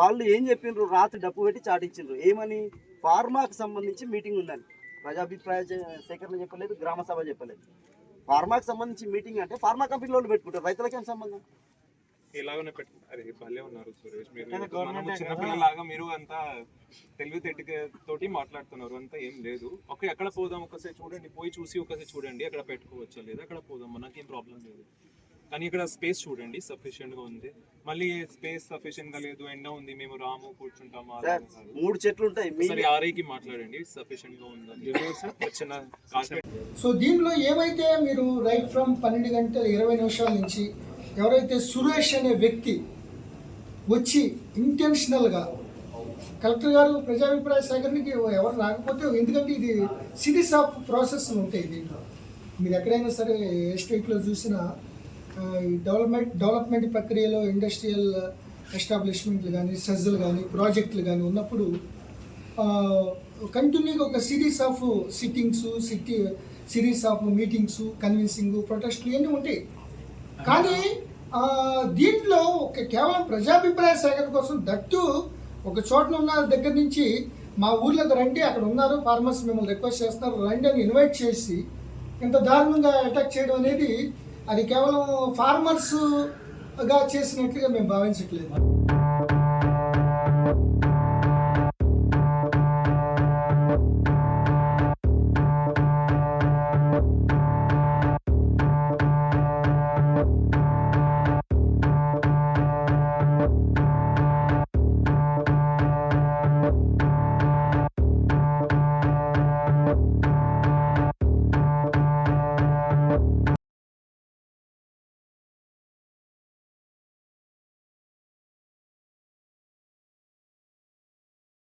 వాళ్ళు ఏం చెప్పిండ్రు, రాత్రి డప్పు పెట్టి చాటించిండ్రు. ఏమని? ఫార్మాకు సంబంధించి మీటింగ్ ఉందని. ప్రజాభిప్రాయ సేకరణ చెప్పలేదు, గ్రామ సభ చెప్పలేదు. ఫార్మాకు సంబంధించి మీటింగ్ అంటే ఫార్మా కంపెనీ వాళ్ళు పెట్టుకుంటారు, రైతులకేం సంబంధం? ఇలాగనే అరే భలే ఉన్నారు సురేష్, మీరు చిన్నపిల్లలాగా మీరు అంతా తోటి మాట్లాడుతున్నారు. అంతా ఏం లేదు. ఓకే, ఎక్కడ పోదాం ఒకసారి చూడండి, పోయి చూసి ఒకసారి చూడండి ఎక్కడ పెట్టుకోవచ్చా లేదా, అక్కడ పోదాం, మనకేం ప్రాబ్లం లేదు. కానీ ఇక్కడ స్పేస్ చూడండి సఫిషియెంట్ గా ఉంది. మళ్ళీ స్పేస్ సఫిషియెంట్ గా లేదు, ఎండ ఉంది, మేము రాము కూర్చుంటాము. 3 చెట్లు ఉంటాయి, సరే ఆర్ఐకి మాట్లాడండి సఫిషియెంట్ గా ఉందని. సో దీనిలో ఏమైతే మీరు రైట్ ఫ్రమ్ 12 గంటల 20 నిమిషాల నుంచి ఎవరైతే సురేష్ అనే వ్యక్తి వచ్చి ఇంటెన్షనల్గా కలెక్టర్ గారు ప్రజాభిప్రాయ సేకరణకి ఎవరు రాకపోతే, ఎందుకంటే ఇది సిరీస్ ఆఫ్ ప్రాసెస్ ఉంటాయి దీంట్లో. మీరు ఎక్కడైనా సరే ఏ స్టేట్లో చూసినా ఈ డెవలప్మెంట్ ప్రక్రియలో ఇండస్ట్రియల్ ఎస్టాబ్లిష్మెంట్లు కానీ, సెజ్లు కానీ, ప్రాజెక్టులు కానీ ఉన్నప్పుడు కంటిన్యూగా ఒక series of sittings, series of meetings, convincing, ప్రొటెస్ట్లు ఇవన్నీ ఉంటాయి. కానీ దీంట్లో కేవలం ప్రజాభిప్రాయ సేకరణ కోసం దట్టు ఒక చోట ఉన్న దగ్గర నుంచి మా ఊర్లోకి రండి, అక్కడ ఉన్నారు ఫార్మర్స్, మిమ్మల్ని రిక్వెస్ట్ చేస్తున్నారు రండి అని ఇన్వైట్ చేసి ఇంత దారుణంగా అటాక్ చేయడం అనేది అది కేవలం ఫార్మర్స్గా చేసినట్లుగా మేము భావించట్లేదు.